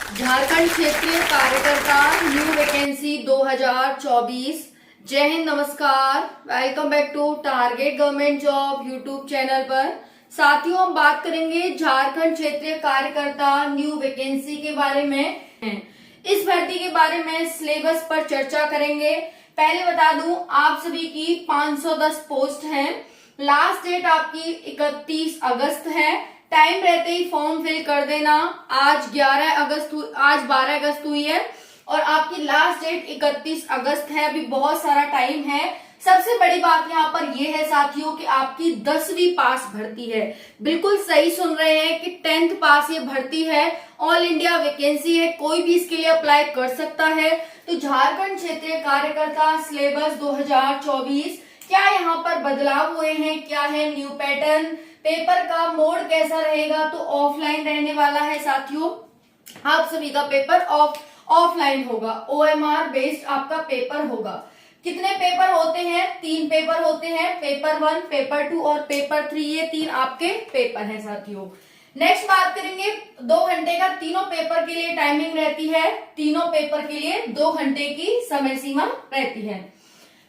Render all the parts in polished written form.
झारखंड क्षेत्रीय कार्यकर्ता new vacancy 2024। जय हिंद, नमस्कार, welcome back to target government job YouTube channel पर। साथियों, हम बात करेंगे झारखंड क्षेत्रीय कार्यकर्ता न्यू वैकेंसी के बारे में। इस भर्ती के बारे में सिलेबस पर चर्चा करेंगे। पहले बता दूं, आप सभी की 510 पोस्ट हैं। लास्ट डेट आपकी 31 अगस्त है। टाइम रहते ही फॉर्म फिल कर देना। आज 12 अगस्त हुई है और आपकी लास्ट डेट 31 अगस्त है। अभी बहुत सारा टाइम है। सबसे बड़ी बात यहाँ पर यह है साथियों कि आपकी 10वीं पास भर्ती है। बिल्कुल सही सुन रहे हैं कि 10th पास ये भर्ती है। ऑल इंडिया वैकेंसी है, कोई भी इसके लिए अप्लाई कर सकता है। तो झारखंड क्षेत्रीय कार्यकर्ता सिलेबस 2024, क्या यहाँ पर बदलाव हुए हैं, क्या है न्यू पैटर्न, पेपर का मोड कैसा रहेगा, तो ऑफलाइन रहने वाला है साथियों। आप सभी का पेपर ऑफलाइन होगा, OMR बेस्ड आपका पेपर होगा। कितने पेपर होते हैं? 3 पेपर होते हैं, पेपर 1, पेपर 2 और पेपर 3। ये 3 आपके पेपर हैं साथियों। नेक्स्ट बात करेंगे, 2 घंटे का तीनों पेपर के लिए टाइमिंग रहती है। तीनों पेपर के लिए 2 घंटे की समय सीमा रहती है।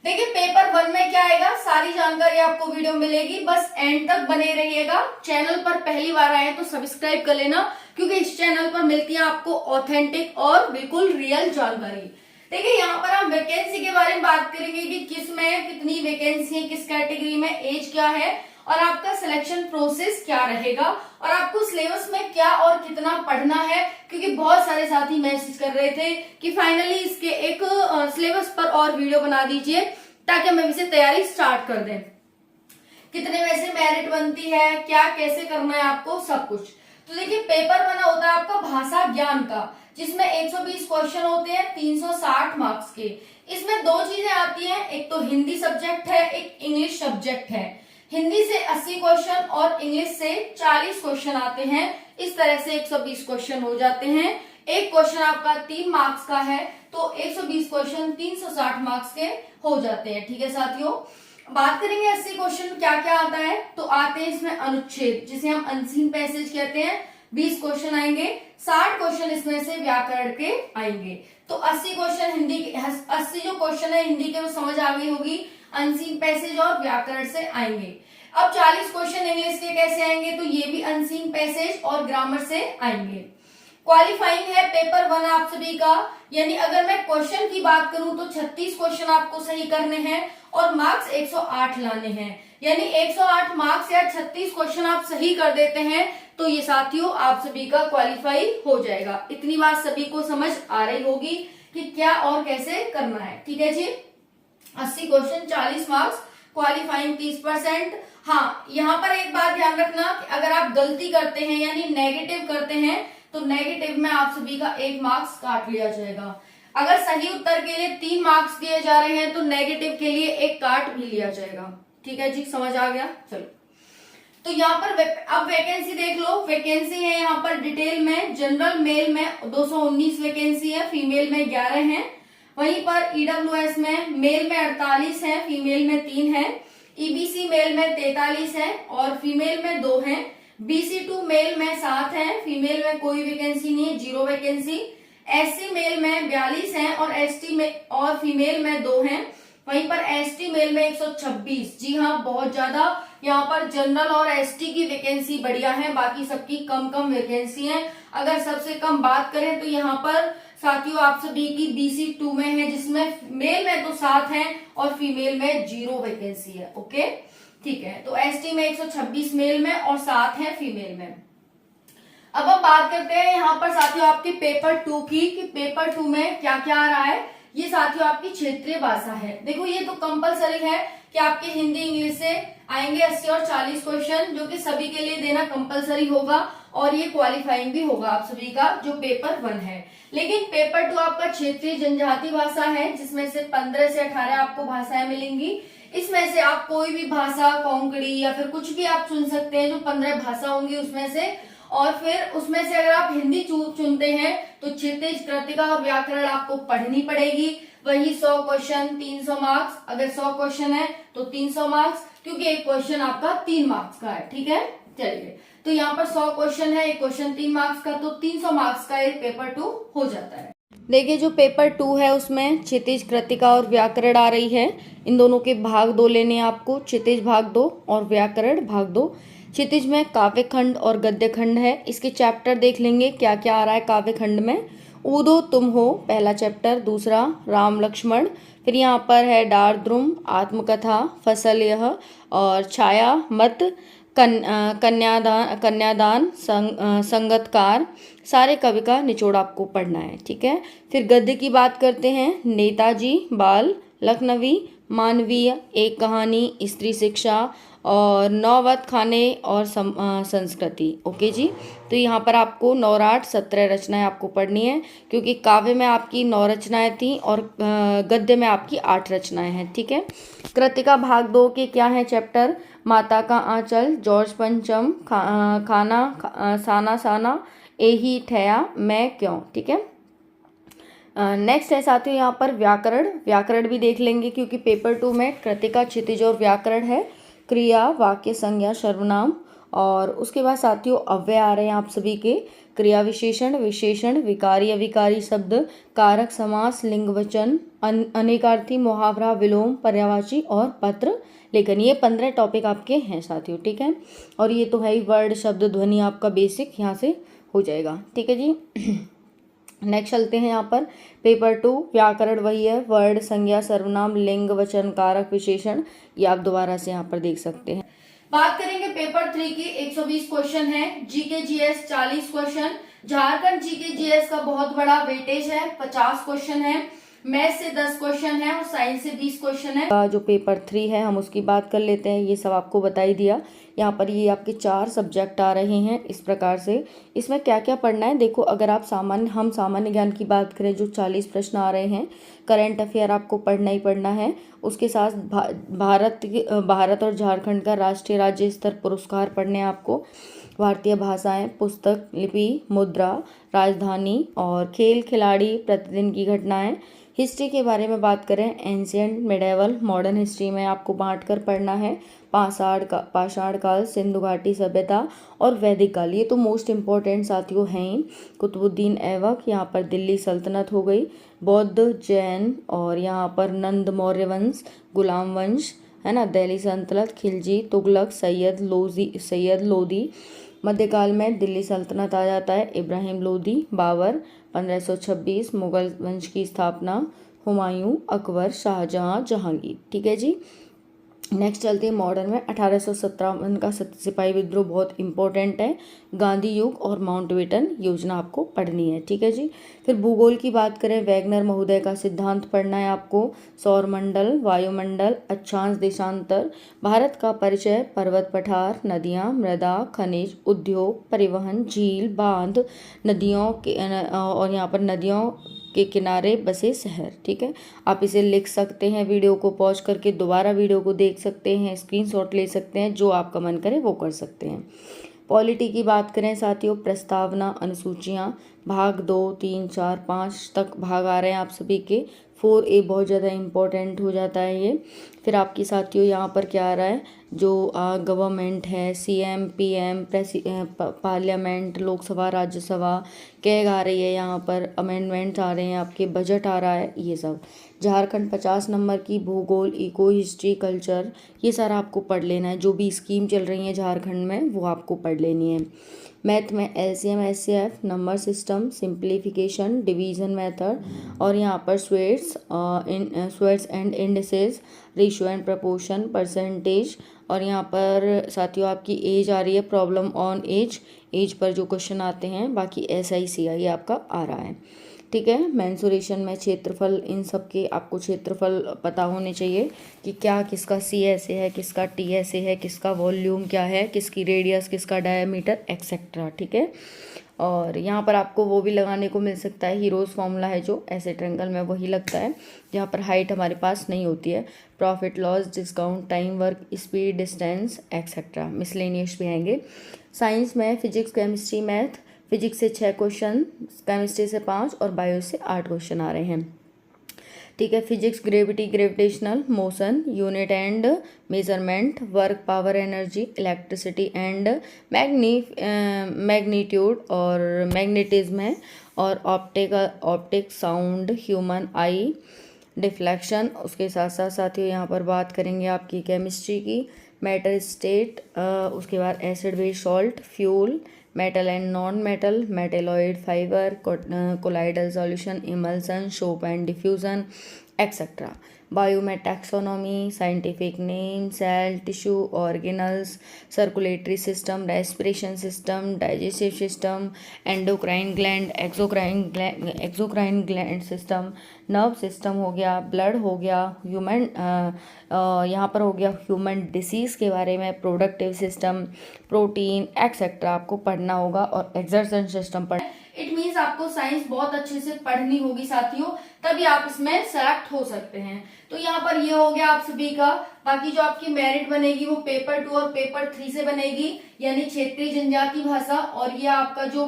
देखिए, पेपर 1 में क्या आएगा, सारी जानकारी आपको वीडियो में मिलेगी, बस एंड तक बने रहिएगा। चैनल पर पहली बार आए तो सब्सक्राइब कर लेना, क्योंकि इस चैनल पर मिलती है आपको ऑथेंटिक और बिल्कुल रियल जानकारी। देखिए, यहाँ पर हम वैकेंसी के बारे में बात करेंगे कि किस में कितनी वैकेंसी है, किस कैटेगरी में, एज क्या है और आपका सिलेक्शन प्रोसेस क्या रहेगा और आपको सिलेबस में क्या और कितना पढ़ना है। क्योंकि बहुत सारे साथी मैसेज कर रहे थे कि फाइनली इसके एक सिलेबस पर और वीडियो बना दीजिए ताकि हम इसे तैयारी स्टार्ट कर दें। कितने में से मेरिट बनती है, क्या कैसे करना है आपको, सब कुछ। तो देखिए, पेपर बना होता है आपका भाषा ज्ञान का, जिसमें 120 क्वेश्चन होते हैं 360 मार्क्स के। इसमें 2 चीजें आती हैं, एक तो हिंदी सब्जेक्ट है, एक इंग्लिश सब्जेक्ट है। हिंदी से 80 क्वेश्चन और इंग्लिश से 40 क्वेश्चन आते हैं। इस तरह से 120 क्वेश्चन हो जाते हैं। एक क्वेश्चन आपका 3 मार्क्स का है, तो 120 क्वेश्चन 360 मार्क्स के हो जाते हैं। ठीक है साथियों, बात करेंगे 80 क्वेश्चन क्या क्या आता है। तो आते हैं इसमें अनुच्छेद, जिसे हम अनसीन पैसेज कहते हैं, 20 क्वेश्चन आएंगे। 60 क्वेश्चन इसमें से व्याकरण के आएंगे। तो 80 क्वेश्चन हिंदी के, 80 जो क्वेश्चन है हिंदी के वो समझ आ गई होगी, अनसीन पैसेज और व्याकरण से आएंगे। अब 40 क्वेश्चन इंग्लिश के कैसे आएंगे, तो ये भी अनसीन पैसेज और ग्रामर से आएंगे। क्वालिफाइंग है पेपर 1 आप सभी का, यानी अगर मैं क्वेश्चन की बात करूं तो 36 क्वेश्चन आपको सही करने हैं और मार्क्स 108 लाने हैं। यानी 108 मार्क्स या 36 क्वेश्चन आप सही कर देते हैं तो ये साथियों आप सभी का क्वालिफाई हो जाएगा। इतनी बात सभी को समझ आ रही होगी कि क्या और कैसे करना है। ठीक है जी, 80 क्वेश्चन 40 मार्क्स, क्वालिफाइंग 30%। हाँ, यहाँ पर एक बात ध्यान रखना कि अगर आप गलती करते हैं यानी नेगेटिव करते हैं तो नेगेटिव में आप सभी का 1 मार्क्स काट लिया जाएगा। अगर सही उत्तर के लिए 3 मार्क्स दिए जा रहे हैं तो नेगेटिव के लिए 1 काट भी लिया जाएगा। ठीक है जी, समझ आ गया। चलो, तो यहाँ पर अब वैकेंसी देख लो। वैकेंसी है यहाँ पर डिटेल में, जनरल मेल में 219 वैकेंसी है, फीमेल में 11 है। वहीं पर ईडब्ल्यूएस में मेल में 48 है, फीमेल में 3 है। ईबीसी मेल में 43 है और फीमेल में 2 है। BC2 मेल में 7 है, फीमेल में कोई वैकेंसी नहीं है, 0 वैकेंसी। SC मेल में 42 है और ST में और फीमेल में 2 है। वहीं पर ST मेल में 126। जी हाँ, बहुत ज्यादा यहाँ पर जनरल और ST की वैकेंसी बढ़िया है, बाकी सबकी कम कम वैकेंसी है। अगर सबसे कम बात करें तो यहाँ पर साथियों आप सभी की BC2 में है, जिसमें मेल में तो 7 है और फीमेल में 0 वैकेंसी है। ओके, ठीक है। तो ST में 126 मेल में और 7 है फीमेल में। अब हम बात करते हैं यहाँ पर साथियों आपके पेपर 2 की, कि पेपर 2 में क्या क्या आ रहा है। ये साथियों आपकी क्षेत्रीय भाषा है। देखो, ये तो कंपलसरी है कि आपके हिंदी इंग्लिश से आएंगे 80 और 40 क्वेश्चन, जो कि सभी के लिए देना कंपलसरी होगा और ये क्वालिफाइंग भी होगा आप सभी का, जो पेपर 1 है। लेकिन पेपर 2 आपका क्षेत्रीय जनजाति भाषा है, जिसमें से 15 से 18 आपको भाषाएं मिलेंगी। इसमें से आप कोई भी भाषा, कोंकणी या फिर कुछ भी आप चुन सकते हैं, जो 15 भाषा होंगी उसमें से। और फिर उसमें से अगर आप हिंदी चुनते हैं तो क्षितिज, कृतिका और व्याकरण आपको पढ़नी पड़ेगी। वही 100 क्वेश्चन 300 मार्क्स, अगर 100 क्वेश्चन है तो 300 मार्क्स, क्योंकि एक क्वेश्चन आपका 3 मार्क्स का है। ठीक है, चलिए, तो तो यहाँ पर 100 क्वेश्चन है, एक क्वेश्चन 3 मार्क्स का, तो 300 मार्क्स का एक पेपर 2 हो जाता है। देखिए जो पेपर 2 है उसमें क्षितिज, कृतिका और व्याकरण आ रही है। इन दोनों के भाग 2 लेने हैं आपको, क्षितिज भाग 2 और व्याकरण भाग 2। क्षितिज में काव्य खंड और गद्य खंड है। इसके चैप्टर देख लेंगे क्या क्या आ रहा है काव्य खंड में। ऊदो तुम हो पहला चैप्टर, दूसरा राम लक्ष्मण, फिर यहाँ पर है डारद्रुम, आत्मकथा, फसल यह और छाया मत, कन्यादान संगतकार, सारे कवि का निचोड़ आपको पढ़ना है। ठीक है, फिर गद्य की बात करते हैं। नेताजी, बाल, लखनवी, मानवीय, एक कहानी, स्त्री शिक्षा और नौवत खाने और संस्कृति। ओके जी, तो यहाँ पर आपको 9 17 रचनाएं आपको पढ़नी है, क्योंकि काव्य में आपकी 9 रचनाएं थी और गद्य में आपकी 8 रचनाएं हैं। ठीक है, कृतिका भाग 2 के क्या है चैप्टर, माता का आंचल, जॉर्ज पंचम, खाना साना साना, एही ठया, मैं क्यों। ठीक है, नेक्स्ट है साथियों यहाँ पर व्याकरण भी देख लेंगे, क्योंकि पेपर 2 में कृतिका, क्षितिज और व्याकरण है। क्रिया, वाक्य, संज्ञा, सर्वनाम और उसके बाद साथियों अव्यय आ रहे हैं आप सभी के। क्रिया विशेषण, विकारी अविकारी शब्द, कारक समास, लिंग वचन, अनेकार्थी, मुहावरा, विलोम, पर्यायवाची और पत्र लेखन। ये 15 टॉपिक आपके हैं साथियों। ठीक है, और ये तो है ही वर्ड, शब्द, ध्वनि आपका बेसिक यहाँ से हो जाएगा। ठीक है जी। नेक्स्ट चलते हैं यहाँ पर पेपर 2 व्याकरण वही है, वर्ड, संज्ञा, सर्वनाम, लिंग वचन, कारक, विशेषण, ये आप दोबारा से यहाँ पर देख सकते हैं। बात करेंगे पेपर 3 की। 120 क्वेश्चन है, GK GS 40 question, Jharkhand GK GS का बहुत बड़ा वेटेज है, 50 क्वेश्चन है, मैथ से 10 क्वेश्चन है और साइंस से 20 क्वेश्चन है। जो पेपर 3 है हम उसकी बात कर लेते हैं। ये सब आपको बता ही दिया। यहाँ पर ये आपके 4 सब्जेक्ट आ रहे हैं इस प्रकार से। इसमें क्या क्या पढ़ना है देखो, अगर आप हम सामान्य ज्ञान की बात करें, जो 40 प्रश्न आ रहे हैं, करंट अफेयर आपको पढ़ना ही पढ़ना है। उसके साथ भारत और झारखंड का राष्ट्रीय राज्य स्तर पुरस्कार पढ़ने हैं आपको। भारतीय भाषाएं, पुस्तक, लिपि, मुद्रा, राजधानी और खेल खिलाड़ी, प्रतिदिन की घटनाएं। हिस्ट्री के बारे में बात करें, एंशियंट, मिडेवल, मॉडर्न हिस्ट्री में आपको बांट कर पढ़ना है। पाषाण काल, सिंधु घाटी सभ्यता और वैदिक काल, ये तो मोस्ट इम्पोर्टेंट साथियों हैं। कुतुबुद्दीन ऐबक, यहाँ पर दिल्ली सल्तनत हो गई, बौद्ध, जैन और यहाँ पर नंद मौर्य वंश, गुलाम वंश है ना, दिल्ली सल्तनत, खिलजी, तुगलक, सैयद लोदी। मध्यकाल में दिल्ली सल्तनत आ जाता है, इब्राहिम लोदी, बाबर, 1526, मुगल वंश की स्थापना, हुमायूं, अकबर, शाहजहां, जहांगीर। ठीक है जी। नेक्स्ट चलते हैं मॉडर्न में। 1857 का सिपाही विद्रोह बहुत इंपॉर्टेंट है। गांधी युग और माउंटबेटन योजना आपको पढ़नी है। ठीक है जी। फिर भूगोल की बात करें, वैगनर महोदय का सिद्धांत पढ़ना है आपको। सौरमंडल, वायुमंडल, अक्षांश, देशांतर, भारत का परिचय, पर्वत पठार, नदियाँ, मृदा, खनिज, उद्योग, परिवहन, झील, बांध, नदियों के और यहाँ पर नदियों के किनारे बसे शहर। ठीक है, आप इसे लिख सकते हैं, वीडियो को पॉज करके दोबारा वीडियो को देख सकते हैं, स्क्रीनशॉट ले सकते हैं, जो आपका मन करे वो कर सकते हैं। पॉलिटी की बात करें साथियों, प्रस्तावना, अनुसूचियाँ, भाग 2, 3, 4, 5 तक भाग आ रहे हैं आप सभी के। 4A बहुत ज़्यादा इम्पोर्टेंट हो जाता है ये। फिर आपकी साथियों यहाँ पर क्या आ रहा है, जो गवर्नमेंट है, CM, PM, parliament, Lok Sabha, Rajya Sabha, CAG आ रही है, यहाँ पर अमेंडमेंट आ रहे हैं आपके, बजट आ रहा है, ये सब। झारखंड 50 नंबर की, भूगोल, इको, हिस्ट्री, कल्चर, ये सारा आपको पढ़ लेना है। जो भी स्कीम चल रही है झारखंड में वो आपको पढ़ लेनी है। मैथ में LCM, SCF, number system, simplification, division method और यहाँ पर sweats and indices, ratio and proportion, percentage और यहाँ पर साथियों आपकी एज आ रही है, प्रॉब्लम ऑन एज पर जो क्वेश्चन आते हैं। बाकी SICI ये आपका आ रहा है। ठीक है, मेंसुरेशन में क्षेत्रफल, इन सब के आपको क्षेत्रफल पता होने चाहिए कि क्या किसका C ऐसे है, किसका T ऐसे है, किसका वॉल्यूम क्या है, किसकी रेडियस, किसका डायमीटर एक्सेट्रा। ठीक है, और यहाँ पर आपको वो भी लगाने को मिल सकता है, हीरोज़ फॉर्मूला है जो ऐसे ट्रेंगल में वही लगता है जहाँ पर हाइट हमारे पास नहीं होती है। Profit loss, discount, time, work, speed, distance etcetera, miscellaneous भी आएंगे। साइंस में फिजिक्स, केमिस्ट्री, मैथ, फिजिक्स से 6 क्वेश्चन, केमिस्ट्री से 5 और बायो से 8 क्वेश्चन आ रहे हैं। ठीक है। Physics, gravity, gravitational motion, unit and measurement, work, power, energy, electricity and magnitude और मैग्नेटिज्म है। और ऑप्टिक, साउंड, ह्यूमन आई, डिफ्लेक्शन। उसके साथ साथ साथियों यहाँ पर बात करेंगे आपकी केमिस्ट्री की, मैटर स्टेट, उसके बाद acid, base, salt, fuel, metal and non metal, metalloid, fibre, colloidal solution, emulsion, soap and diffusion, etcetera. Bio में taxonomy, scientific name, cell, tissue, organelles, circulatory system, respiration system, digestive system, endocrine gland, exocrine gland system, nerve system हो गया, blood हो गया, human यहाँ पर हो गया human disease के बारे में, प्रोडक्टिव सिस्टम, प्रोटीन, एक्सेट्रा आपको पढ़ना होगा। और एक्सर्शन सिस्टम पढ़, इट मीन्स आपको साइंस बहुत अच्छे से पढ़नी होगी साथियों, तभी आप इसमें सेलेक्ट हो सकते हैं। तो यहाँ पर ये हो गया आप सभी का। बाकी जो आपकी मेरिट बनेगी वो पेपर 2 और पेपर 3 से बनेगी, यानी क्षेत्रीय जनजाति भाषा। और ये आपका जो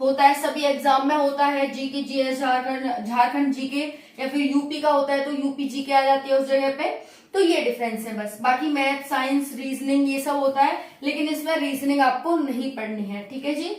होता है सभी एग्जाम में होता है, जीके, जीएस, झारखंड जीके, या फिर यूपी का होता है तो यूपी जीके आ जाती है उस जगह पे। तो ये डिफरेंस है बस। बाकी मैथ, साइंस, रीजनिंग ये सब होता है, लेकिन इसमें रीजनिंग आपको नहीं पढ़नी है। ठीक है जी।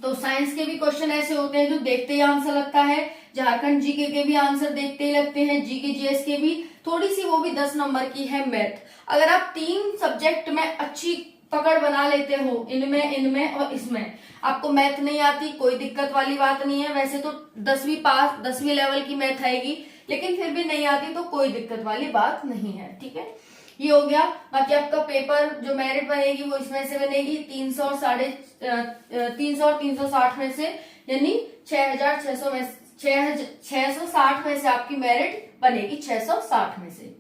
तो साइंस के भी क्वेश्चन ऐसे होते हैं जो देखते ही आंसर लगता है, झारखंड जीके के भी आंसर देखते ही लगते हैं, जीके जीएस के भी, थोड़ी सी वो भी 10 नंबर की है मैथ। अगर आप 3 सब्जेक्ट में अच्छी पकड़ बना लेते हो, इनमें और इसमें, आपको मैथ नहीं आती कोई दिक्कत वाली बात नहीं है। वैसे तो 10वीं लेवल की मैथ आएगी, लेकिन फिर भी नहीं आती तो कोई दिक्कत वाली बात नहीं है। ठीक है, ये हो गया। बाकी आपका पेपर जो मेरिट बनेगी वो इसमें से बनेगी 300 और 360 में से, यानी 6,600 में 660 में से आपकी मेरिट बनेगी, 660 में से।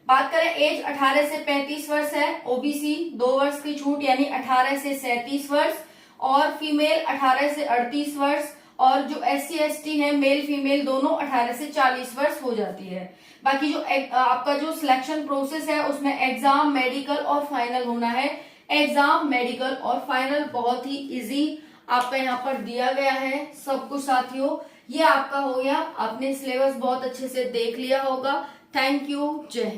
बात करें एज 18 से 35 वर्ष है, ओबीसी 2 वर्ष की छूट यानी 18 से 37 वर्ष, और फीमेल 18 से 38 वर्ष, और जो एससी एसटी है मेल फीमेल दोनों 18 से 40 वर्ष हो जाती है। बाकी जो आपका जो सिलेक्शन प्रोसेस है उसमें एग्जाम, मेडिकल और फाइनल होना है। एग्जाम, मेडिकल और फाइनल बहुत ही इजी आपका यहाँ पर दिया गया है सब कुछ साथियों। ये आपका हो गया, आपने सिलेबस बहुत अच्छे से देख लिया होगा। थैंक यू, जय हिंद।